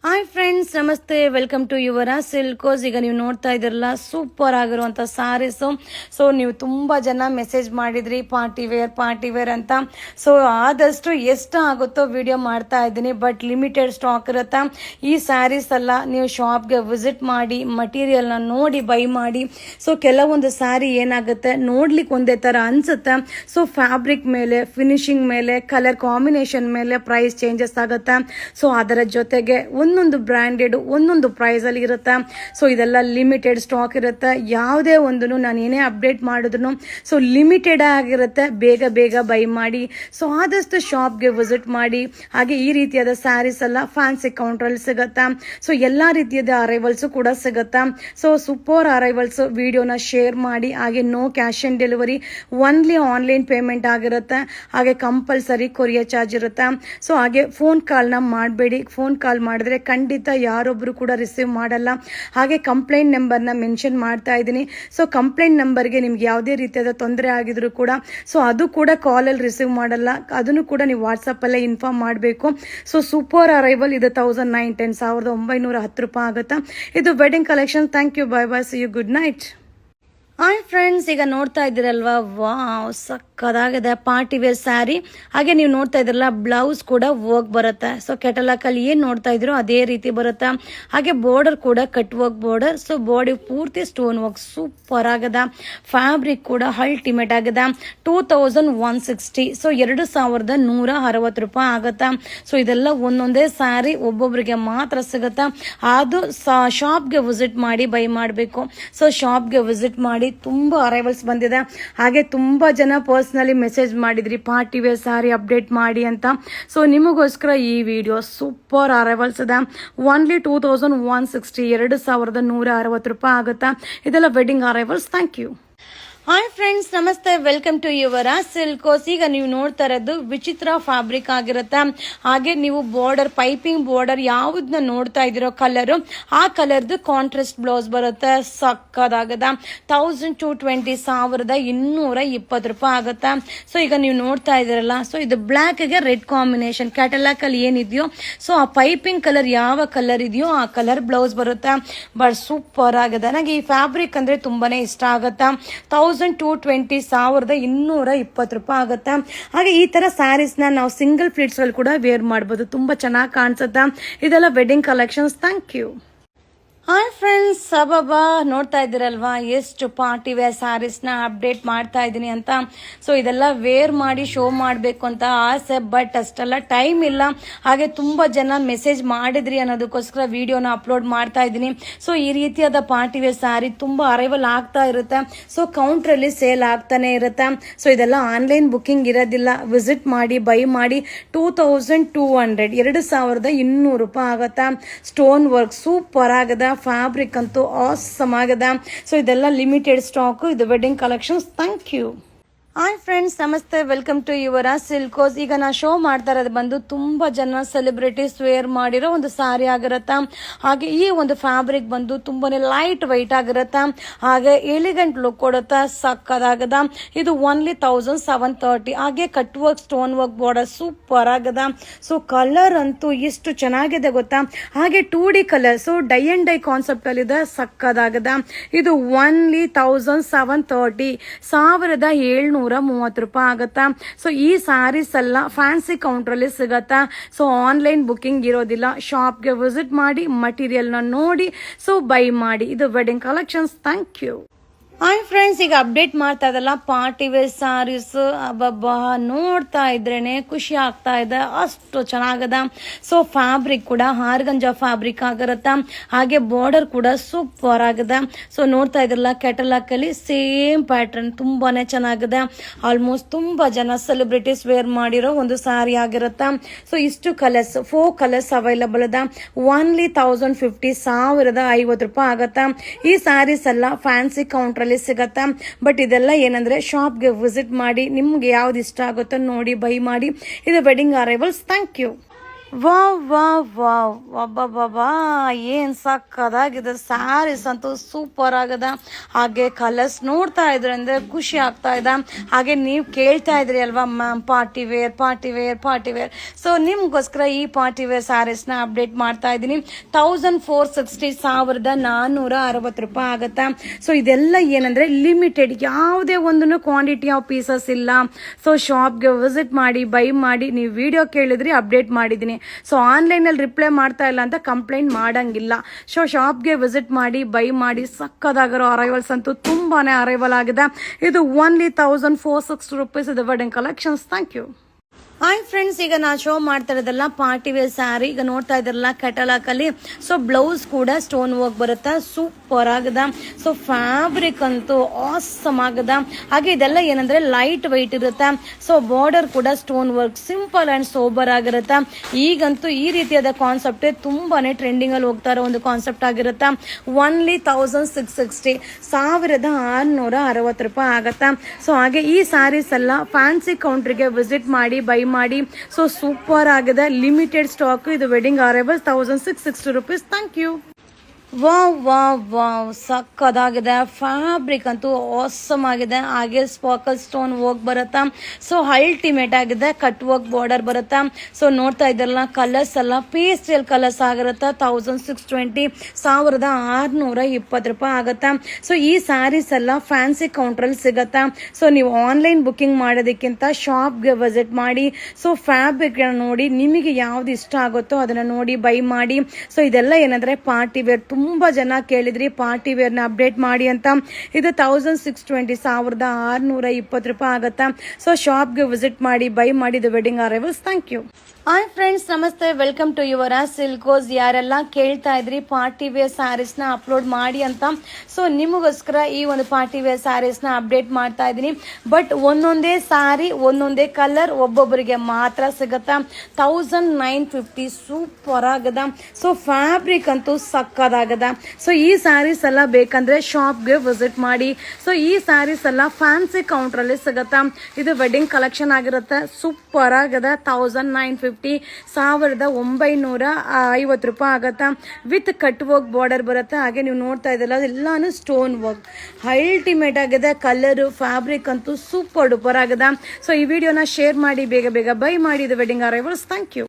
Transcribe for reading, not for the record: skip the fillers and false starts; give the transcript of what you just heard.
Hi friends, ನಮಸ್ತೆ. Welcome to your Silkos. ಈಗ ನೀವು ನೋಡ್ತಾ ಇದ್ದೀರಲ್ಲ, ಸೂಪರ್ ಆಗಿರುವಂಥ ಸಾರೀಸು. ಸೊ ನೀವು ತುಂಬ ಜನ ಮೆಸೇಜ್ ಮಾಡಿದ್ರಿ ಪಾರ್ಟಿ ವೇರ್ ಅಂತ. ಸೊ ಆದಷ್ಟು ಎಷ್ಟು ಆಗುತ್ತೋ ವಿಡಿಯೋ ಮಾಡ್ತಾ ಇದ್ದೀನಿ, ಬಟ್ ಲಿಮಿಟೆಡ್ ಸ್ಟಾಕ್ ಇರುತ್ತೆ. ಈ ಸ್ಯಾರೀಸ್ ಎಲ್ಲ ನೀವು ಶಾಪ್ಗೆ ವಿಸಿಟ್ ಮಾಡಿ ಮಟೀರಿಯಲ್ನ ನೋಡಿ ಬೈ ಮಾಡಿ. ಸೊ ಕೆಲವೊಂದು ಸ್ಯಾರಿ ಏನಾಗುತ್ತೆ, ನೋಡ್ಲಿಕ್ಕೆ ಒಂದೇ ಥರ ಅನಿಸುತ್ತೆ. ಸೊ ಫ್ಯಾಬ್ರಿಕ್ ಮೇಲೆ, ಫಿನಿಶಿಂಗ್ ಮೇಲೆ, ಕಲರ್ ಕಾಂಬಿನೇಷನ್ ಮೇಲೆ ಪ್ರೈಸ್ ಚೇಂಜಸ್ ಆಗುತ್ತೆ. ಸೊ ಅದರ ಜೊತೆಗೆ ಒಂದೊಂದು ಬ್ರ್ಯಾಂಡೆಡ್ ಒಂದೊಂದು ಪ್ರೈಸಲ್ಲಿ ಇರುತ್ತೆ. ಸೊ ಇದೆಲ್ಲ ಲಿಮಿಟೆಡ್ ಸ್ಟಾಕ್ ಇರುತ್ತೆ. ಯಾವುದೇ ಒಂದು ನಾನು ಏನೇ ಅಪ್ಡೇಟ್ ಮಾಡಿದ್ರು ಸೊ ಲಿಮಿಟೆಡ್ ಆಗಿರುತ್ತೆ. ಬೇಗ ಬೈ ಮಾಡಿ. ಸೊ ಆದಷ್ಟು ಶಾಪ್ಗೆ ವಿಸಿಟ್ ಮಾಡಿ. ಹಾಗೆ ಈ ರೀತಿಯಾದ ಸ್ಯಾರೀಸ್ ಎಲ್ಲ ಫ್ಯಾನ್ಸಿ ಕೌಂಟ್ರಲ್ಲಿ ಸಿಗುತ್ತೆ. ಸೊ ಎಲ್ಲ ರೀತಿಯಾದ ಅರೈವಲ್ಸು ಕೂಡ ಸಿಗುತ್ತೆ. ಸೊ ಸೂಪರ್ ಅರೈವಲ್ಸ್ ವಿಡಿಯೋನ ಶೇರ್ ಮಾಡಿ. ಹಾಗೆ no cash on delivery, only online payment ಆಗಿರುತ್ತೆ. ಹಾಗೆ ಕಂಪಲ್ಸರಿ ಕೊರಿಯರ್ ಚಾರ್ಜ್ ಇರುತ್ತೆ. ಸೊ ಹಾಗೆ ಫೋನ್ ಕಾಲ್ನ ಮಾಡಬೇಡಿ. ಫೋನ್ ಕಾಲ್ ಮಾಡಿದ್ರೆ ಖಂಡಿತ ಯಾರೊಬ್ರು ಕೂಡ ರಿಸೀವ್ ಮಾಡಲ್ಲ. ಹಾಗೆ ಕಂಪ್ಲೇಂಟ್ ನಂಬರ್ನ ಮೆನ್ಷನ್ ಮಾಡ್ತಾ ಇದ್ದೀನಿ. ಸೊ ಕಂಪ್ಲೇಂಟ್ ನಂಬರ್ಗೆ ನಿಮ್ಗೆ ಯಾವುದೇ ರೀತಿಯಾದ ತೊಂದರೆ ಆಗಿದ್ರು ಕೂಡ ಸೊ ಅದು ಕೂಡ ಕಾಲಲ್ಲಿ ರಿಸೀವ್ ಮಾಡಲ್ಲ. ಅದನ್ನು ಕೂಡ ನೀವು ವಾಟ್ಸಪ್ಪಲ್ಲೇ ಇನ್ಫಾರ್ಮ್ ಮಾಡಬೇಕು. ಸೊ ಸೂಪರ್ ಅರೈವಲ್ ಇದು 1910 ರೂಪಾಯಿ ಆಗುತ್ತಾ. ಇದು wedding collection. Thank you, bye see you, good night. Hi friends, ಈಗ ನೋಡ್ತಾ ಇದ್ದೀರಲ್ವಾ, ವಾವ್ ಸಕ್ಕದಾಗಿದೆ ಪಾರ್ಟಿ ವೇರ್ ಸ್ಯಾರಿ. ಹಾಗೆ ನೀವು ನೋಡ್ತಾ ಇದ್ದೀರಲ್ಲ, ಬ್ಲೌಸ್ ಕೂಡ ವರ್ಕ್ ಬರುತ್ತೆ. ಸೊ ಕೆಟಲಾಕಲ್ಲಿ ಏನು ನೋಡ್ತಾ ಇದ್ದೀರೋ ಅದೇ ರೀತಿ ಬರುತ್ತೆ. ಹಾಗೆ ಬಾರ್ಡರ್ ಕೂಡ cut work border. So body ಪೂರ್ತಿ ಸ್ಟೋನ್ ವರ್ಕ್ ಸೂಪರ್ ಆಗದ. ಫ್ಯಾಬ್ರಿಕ್ ಕೂಡ ಅಲ್ಟಿಮೇಟ್ ಆಗದ. 2160. ಸೊ 2160 ರೂಪಾಯಿ ಆಗುತ್ತಾ. ಸೊ ಇದೆಲ್ಲ ಒಂದೊಂದೇ ಸ್ಯಾರಿ ಒಬ್ಬೊಬ್ಬರಿಗೆ ಮಾತ್ರ ಸಿಗುತ್ತಾ. ಅದು ಶಾಪ್ಗೆ ವಿಸಿಟ್ ಮಾಡಿ ಬೈ ಮಾಡಬೇಕು. ಸೊ ಶಾಪ್ಗೆ ವಿಸಿಟ್ ಮಾಡಿ. ತುಂಬಾ ಅರೈವಲ್ಸ್ ಬಂದಿದೆ. ಹಾಗೆ ತುಂಬಾ ಜನ ಪರ್ಸನಲಿ ಮೆಸೇಜ್ ಮಾಡಿದ್ರಿ ಪಾರ್ಟಿ ವೇರ್ ಸ್ಯಾರಿ ಅಪ್ಡೇಟ್ ಮಾಡಿ ಅಂತ. ಸೊ ನಿಮಗೋಸ್ಕರ ಈ ವಿಡಿಯೋ ಸೂಪರ್ ಅರೈವಲ್ಸ್ ಇದೆ. ಓನ್ಲಿ 2160, 2160 ರೂಪಾಯಿ ಆಗುತ್ತಾ. ಇದೆಲ್ಲ wedding arrivals. Thank you. Hi friends, ನಮಸ್ತೆ. Welcome to your Silkos. ಈಗ ನೀವು ನೋಡ್ತಾ ಇರೋದು ವಿಚಿತ್ರ ಫ್ಯಾಬ್ರಿಕ್ ಆಗಿರುತ್ತೆ. ಹಾಗೆ ನೀವು ಬಾರ್ಡರ್, ಪೈಪಿಂಗ್ ಬಾರ್ಡರ್ ಯಾವುದನ್ನ ನೋಡ್ತಾ ಇದ್ದೀರೋ ಕಲರು, ಆ ಕಲರ್ದು ಕಾಂಟ್ರಾಸ್ಟ್ ಬ್ಲೌಸ್ ಬರುತ್ತೆ. ಸಕ್ಕದಾಗದ. 1220 ರೂಪಾಯಿ ಆಗುತ್ತೆ. ಸೊ ಈಗ ನೀವು ನೋಡ್ತಾ ಇದ್ದೀರಲ್ಲ, ಸೊ ಇದು ಬ್ಲ್ಯಾಕ್ಗೆ ರೆಡ್ ಕಾಂಬಿನೇಷನ್. ಕ್ಯಾಟಲಾಕ್ ಅಲ್ಲಿ ಏನಿದೆಯೋ ಸೊ ಆ ಪೈಪಿಂಗ್ ಕಲರ್ ಯಾವ ಕಲರ್ ಇದೆಯೋ ಆ ಕಲರ್ ಬ್ಲೌಸ್ ಬರುತ್ತೆ. ಬಟ್ ಸೂಪರ್ ಆಗಿದೆ. ನನಗೆ ಈ ಫ್ಯಾಬ್ರಿಕ್ ಅಂದ್ರೆ ತುಂಬಾನೇ ಇಷ್ಟ ಆಗುತ್ತೆ. 1220 ರೂಪಾಯಿ ಆಗುತ್ತೆ. ಹಾಗೆ ಈ ತರ ಸ್ಯಾರೀಸ್ ನಾವು ಸಿಂಗಲ್ ಪ್ಲೇಟ್ಸ್ ಅಲ್ಲಿ ಕೂಡ ವೇರ್ ಮಾಡಬಹುದು. ತುಂಬಾ ಚೆನ್ನಾಗಿ ಕಾಣಿಸುತ್ತೆ. ಇದೆಲ್ಲ wedding collections. Thank you. Hi friends, ಅಬ್ಬಬ್ಬಾ ನೋಡ್ತಾ ಇದ್ದೀರಲ್ವಾ ಎಷ್ಟು ಪಾರ್ಟಿ ವೇರ್ ಸ್ಯಾರೀಸ್ನ ಅಪ್ಡೇಟ್ ಮಾಡ್ತಾ ಇದ್ದೀನಿ ಅಂತ. ಸೊ ಇದೆಲ್ಲ ವೇರ್ ಮಾಡಿ ಶೋ ಮಾಡಬೇಕು ಅಂತ ಆಸೆ, ಬಟ್ ಅಷ್ಟೆಲ್ಲ ಟೈಮ್ ಇಲ್ಲ. ಹಾಗೆ ತುಂಬ ಜನ ಮೆಸೇಜ್ ಮಾಡಿದ್ರಿ ಅನ್ನೋದಕ್ಕೋಸ್ಕರ ವಿಡಿಯೋನ ಅಪ್ಲೋಡ್ ಮಾಡ್ತಾ ಇದ್ದೀನಿ. ಸೊ ಈ ರೀತಿಯಾದ ಪಾರ್ಟಿ ವೇರ್ ಸ್ಯಾರಿ ತುಂಬ ಅರೈವಲ್ ಆಗ್ತಾ ಇರುತ್ತೆ. ಸೊ ಕೌಂಟ್ರಲ್ಲಿ ಸೇಲ್ ಆಗ್ತಾನೆ ಇರುತ್ತೆ. ಸೊ ಇದೆಲ್ಲ ಆನ್ಲೈನ್ ಬುಕ್ಕಿಂಗ್ ಇರೋದಿಲ್ಲ. ವಿಸಿಟ್ ಮಾಡಿ ಬೈ ಮಾಡಿ. 2200 ರೂಪಾಯಿ ಆಗುತ್ತಾ. ಸ್ಟೋನ್ ವರ್ಕ್ ಸೂಪರ್ ಆಗದ. ಫ್ಯಾಬ್ರಿಕ್ ಅಂತೂ ಆಸಮ್ ಆಗದ. ಸೊ ಇದೆಲ್ಲ ಲಿಮಿಟೆಡ್ ಸ್ಟಾಕ್. ಇದು wedding collections. Thank you. Hi friends, ನಮಸ್ತೆ. Welcome to your Silkos. ಈಗ ನಾ ಶೋ ಮಾಡ್ತಾ ಇರೋದು ಬಂದು ತುಂಬಾ ಜನ ಸೆಲೆಬ್ರಿಟೀಸ್ ವೇರ್ ಮಾಡಿರೋ ಒಂದು ಸಾರಿ ಆಗಿರತ್ತ. ಹಾಗೆ ಈ ಒಂದು ಫ್ಯಾಬ್ರಿಕ್ ಬಂದು ತುಂಬಾನೇ ಲೈಟ್ ವೈಟ್ ಆಗಿರತ್ತ. ಹಾಗೆ ಎಲಿಗೆಂಟ್ ಲುಕ್ ಕೊಡುತ್ತಾ. ಸಕ್ಕದಾಗದ. ಇದು ಓನ್ಲಿ 1730. ಹಾಗೆ cut work, stone work border super ಆಗದ. ಸೊ ಕಲರ್ ಅಂತೂ ಎಷ್ಟು ಚೆನ್ನಾಗಿದೆ ಗೊತ್ತಾ. ಹಾಗೆ 2D colour, so dye and dye concept ಅಲ್ಲಿ ಇದೆ. ಸಕ್ಕದಾಗದ. ಇದು ಓನ್ಲಿ 1730, 1730 ರೂಪಾಯಿ ಆಗುತ್ತಾ. ಸೊ ಈ ಸ್ಯಾರೀಸ್ ಎಲ್ಲ ಫ್ಯಾನ್ಸಿ ಕೌಂಟ್ರಲ್ಲಿ ಸಿಗತ್ತಾ. ಸೊ ಆನ್ಲೈನ್ ಬುಕ್ಕಿಂಗ್ ಇರೋದಿಲ್ಲ. ಶಾಪ್ಗೆ ವಿಸಿಟ್ ಮಾಡಿ ಮಟೀರಿಯಲ್ನ ನೋಡಿ ಸೊ ಬೈ ಮಾಡಿ. ಇದು wedding collections. Thank you. Hi friends, ಈಗ ಅಪ್ಡೇಟ್ ಮಾಡ್ತಾ ಇದಲ್ಲ ಪಾರ್ಟಿ ವೇರ್ ಸ್ಯಾರೀಸ್. ಅಬ್ಬಬ್ಬಾ ನೋಡ್ತಾ ಇದ್ರೇನೆ ಖುಷಿ ಆಗ್ತಾ ಇದೆ. ಅಷ್ಟು ಚೆನ್ನಾಗದ. ಸೊ ಫ್ಯಾಬ್ರಿಕ್ ಕೂಡ ಹಾರ್ಗಂಜಾ ಫ್ಯಾಬ್ರಿಕ್ ಆಗಿರತ್ತ. ಹಾಗೆ ಬಾರ್ಡರ್ ಕೂಡ ಸೂಪರ್ ಆಗದ. ಸೊ ನೋಡ್ತಾ ಇದ್ರಲ್ಲ, ಕೆಟಲಾಕ್ ಅಲ್ಲಿ ಸೇಮ್ ಪ್ಯಾಟರ್ನ್ ತುಂಬಾನೇ ಚೆನ್ನಾಗಿದೆ. ಆಲ್ಮೋಸ್ಟ್ ತುಂಬಾ ಜನ ಸೆಲೆಬ್ರಿಟೀಸ್ ವೇರ್ ಮಾಡಿರೋ ಒಂದು ಸ್ಯಾರಿ ಆಗಿರತ್ತ. ಸೊ ಇಷ್ಟು ಕಲರ್ಸ್, 4 ಕಲರ್ಸ್ ಅವೈಲಬಲ್ ಅದ. ಓನ್ಲಿ 1050 ರೂಪಾಯಿ ಆಗತ್ತ. ಈ ಸ್ಯಾರೀಸ್ ಎಲ್ಲ ಫ್ಯಾನ್ಸಿ ಕೌಂಟ್ರಲ್ಲಿ ಸಿಗತ್ತಾ. ಬಟ್ ಇದೆಲ್ಲ ಏನಂದ್ರೆ ಶಾಪ್ಗೆ ವಿಸಿಟ್ ಮಾಡಿ ನಿಮ್ಗೆ ಯಾವ್ದು ಇಷ್ಟ ಆಗುತ್ತೋ ನೋಡಿ ಬೈ ಮಾಡಿ. ಇದು wedding arrivals. Thank you. Wow wow wow ಅಬ್ಬಬ್ಬಾ ಏನು ಸಕ್ಕದಾಗಿದೆ. ಸ್ಯಾರೀಸ್ ಅಂತೂ ಸೂಪರ್ ಆಗದ. ಹಾಗೆ ಕಲರ್ಸ್ ನೋಡ್ತಾ ಇದ್ರೆ ಅಂದರೆ ಖುಷಿ ಆಗ್ತಾ ಇದೆ. ಹಾಗೆ ನೀವು ಕೇಳ್ತಾ ಇದ್ರಿ ಅಲ್ವಾ ma'am party wear party wear party wear. So ನಿಮಗೋಸ್ಕರ ಈ ಪಾರ್ಟಿ ವೇರ್ ಸ್ಯಾರೀಸ್ನ ಅಪ್ಡೇಟ್ ಮಾಡ್ತಾ ಇದ್ದೀನಿ. 1460 1460 ಆಗುತ್ತಾ. ಸೊ ಇದೆಲ್ಲ ಏನಂದರೆ ಲಿಮಿಟೆಡ್, ಯಾವುದೇ ಒಂದನ್ನು ಕ್ವಾಂಟಿಟಿ ಆಫ್ ಪೀಸಸ್ ಇಲ್ಲ. ಸೊ ಶಾಪ್ಗೆ ವಿಸಿಟ್ ಮಾಡಿ ಬೈ ಮಾಡಿ. ನೀವು ವಿಡಿಯೋ ಕೇಳಿದ್ರಿ ಅಪ್ಡೇಟ್ ಮಾಡಿದ್ದೀನಿ. ಸೊ ಆನ್ಲೈನಲ್ಲಿ ರಿಪ್ಲೈ ಮಾಡ್ತಾ ಇಲ್ಲ ಅಂತ ಕಂಪ್ಲೇಂಟ್ ಮಾಡಂಗಿಲ್ಲ. ಸೊ ಶಾಪ್ಗೆ ವಿಸಿಟ್ ಮಾಡಿ ಬೈ ಮಾಡಿ. ಸಕ್ಕದಾಗಿರೋ ಅರೈವಲ್ಸ್ ಅಂತೂ ತುಂಬಾನೇ ಅರೈವಲ್ ಆಗಿದೆ. ಇದು ಓನ್ಲಿ 1460 rupees ಇದು wedding collections. Thank you. Hi friends, ಈಗ ನಾನು ಶೋ ಮಾಡ್ತಾ ಇರೋದಲ್ಲ ಪಾರ್ಟಿ ವೇರ್ ಸ್ಯಾರಿ. ಈಗ ನೋಡ್ತಾ ಇದ್ರಲ್ಲ ಕೆಟಲಾಕ್ ಅಲ್ಲಿ. ಸೊ ಬ್ಲೌಸ್ ಕೂಡ ಸ್ಟೋನ್ ವರ್ಕ್ ಬರುತ್ತೆ, ಸೂಪರ್ ಆಗದ. ಸೊ ಫ್ಯಾಬ್ರಿಕ್ ಅಂತೂ ಆಸಮ್ ಆಗದ. ಹಾಗೆ ಇದೆಲ್ಲ ಏನಂದ್ರೆ ಲೈಟ್ ವೈಟ್ ಇರುತ್ತೆ. ಸೊ ಬಾರ್ಡರ್ ಕೂಡ stone work, simple and sober ಆಗಿರುತ್ತೆ. ಈಗಂತೂ ಈ ರೀತಿಯಾದ ಕಾನ್ಸೆಪ್ಟ್ ತುಂಬಾನೇ ಟ್ರೆಂಡಿಂಗ್ ಅಲ್ಲಿ ಹೋಗ್ತಾ ಇರೋ ಒಂದು ಕಾನ್ಸೆಪ್ಟ್ ಆಗಿರುತ್ತೆ. ಓನ್ಲಿ 1660 1660 ಆಗತ್ತೆ. ಸೊ ಹಾಗೆ ಈ ಸ್ಯಾರೀಸ್ ಎಲ್ಲ ಫ್ಯಾನ್ಸಿ ಕೌಂಟ್ರಿಗೆ ವಿಸಿಟ್ ಮಾಡಿ ಬೈ ಮಾಡಿ. ಸೊ ಸೂಪರ್ ಆಗಿದೆ, ಲಿಮಿಟೆಡ್ ಸ್ಟಾಕ್. ಇದು wedding arrival 1660 rupees. Thank you. Wow wow wow ಸಕ್ಕದಾಗಿದೆ. ಫ್ಯಾಬ್ರಿಕ್ ಅಂತೂ ಆಸಮ್ ಆಗಿದೆ. ಹಾಗೆ ಸ್ಪಾರ್ಕಲ್ ಸ್ಟೋನ್ ವರ್ಕ್ ಬರುತ್ತಾ. ಸೊ ಅಲ್ಟಿಮೇಟ್ ಆಗಿದೆ. ಕಟ್ ವರ್ಕ್ ಬಾರ್ಡರ್ ಬರುತ್ತಾ. ಸೊ ನೋಡ್ತಾ ಇದ್ರಲ್ಲ ಕಲರ್ಸ್ ಎಲ್ಲ ಪೇಸ್ಟಲ್ ಕಲರ್ಸ್ ಆಗಿರುತ್ತೆ. 1620 1620 ಆಗುತ್ತಾ. ಸೊ ಈ ಸ್ಯಾರೀಸ್ ಎಲ್ಲ ಫ್ಯಾನ್ಸಿ ಕೌಂಟ್ರಲ್ಲಿ ಸಿಗತ್ತಾ. ಸೊ ನೀವು ಆನ್ಲೈನ್ ಬುಕ್ಕಿಂಗ್ ಮಾಡೋದಕ್ಕಿಂತ ಶಾಪ್ಗೆ ವಿಸಿಟ್ ಮಾಡಿ. ಸೊ ಫ್ಯಾಬ್ರಿಕ್ ನೋಡಿ ನಿಮಗೆ ಯಾವ್ದು ಇಷ್ಟ ಆಗುತ್ತೋ ಅದನ್ನ ನೋಡಿ ಬೈ ಮಾಡಿ. ಸೊ ಇದೆಲ್ಲ ಏನಂದ್ರೆ ಪಾರ್ಟಿ ವೇರ್. ತುಂಬಾ ಜನ ಕೇಳಿದ್ರಿ ಪಾರ್ಟಿ ವೇರ್ನ ಅಪ್ಡೇಟ್ ಮಾಡಿ ಅಂತ. ಇದು 1620 1620 ಆಗುತ್ತಾ. ಸೊ ಶಾಪ್ಗೆ ವಿಸಿಟ್ ಮಾಡಿ ಬೈ ಮಾಡಿ. ಇದು wedding arrivals. Thank you. Hi friends, ನಮಸ್ತೆ. Welcome to your Silkos. ಯಾರೆಲ್ಲ ಕೇಳ್ತಾ ಇದ್ರಿ ಪಾರ್ಟಿ ವೇರ್ ಸ್ಯಾರೀಸ್ನ ಅಪ್ಲೋಡ್ ಮಾಡಿ ಅಂತ. ಸೊ ನಿಮಗೋಸ್ಕರ ಈ ಒಂದು ಪಾರ್ಟಿ ವೇರ್ ಸ್ಯಾರೀಸ್ನ ಅಪ್ಡೇಟ್ ಮಾಡ್ತಾ ಇದ್ದೀನಿ. ಬಟ್ ಒಂದೊಂದೇ ಸ್ಯಾರಿ ಒಂದೊಂದೇ ಕಲರ್ ಒಬ್ಬೊಬ್ಬರಿಗೆ ಮಾತ್ರ ಸಿಗುತ್ತಾ. 1950 ಸೂಪರ್ ಆಗದ. ಸೊ ಫ್ಯಾಬ್ರಿಕ್ ಅಂತೂ ಸಕ್ಕದಾಗದ. ಸೊ ಈ ಸ್ಯಾರೀಸ್ ಎಲ್ಲ ಬೇಕಂದ್ರೆ ಶಾಪ್ಗೆ ವಿಸಿಟ್ ಮಾಡಿ. ಸೊ ಈ ಸ್ಯಾರೀಸ್ ಎಲ್ಲ ಫ್ಯಾನ್ಸಿ ಕೌಂಟ್ರಲ್ಲಿ ಸಿಗುತ್ತಾ. ಇದು ವೆಡ್ಡಿಂಗ್ ಕಲೆಕ್ಷನ್ ಆಗಿರುತ್ತೆ. ಸೂಪರ್ ಆಗದ. 1950 1950 ಆಗತ್ತಾ. ವಿತ್ ಕಟ್ ವರ್ಕ್ ಬಾರ್ಡರ್ ಬರುತ್ತೆ. ಹಾಗೆ ನೀವು ನೋಡ್ತಾ ಇದ್ದಲ್ಲ ಎಲ್ಲಾನು ಸ್ಟೋನ್ ವರ್ಕ್, ಅಲ್ಟಿಮೇಟ್ ಆಗಿದೆ. ಕಲರ್ ಫ್ಯಾಬ್ರಿಕ್ ಅಂತೂ ಸೂಪರ್ ಡೂಪರ್ ಆಗದ. ಸೊ ಈ ವಿಡಿಯೋನ ಶೇರ್ ಮಾಡಿ, ಬೇಗ ಬೇಗ ಬೈ ಮಾಡಿ. ಇದು ವೆಡ್ಡಿಂಗ್ ಅರೈವಲ್ಸ್. Thank you.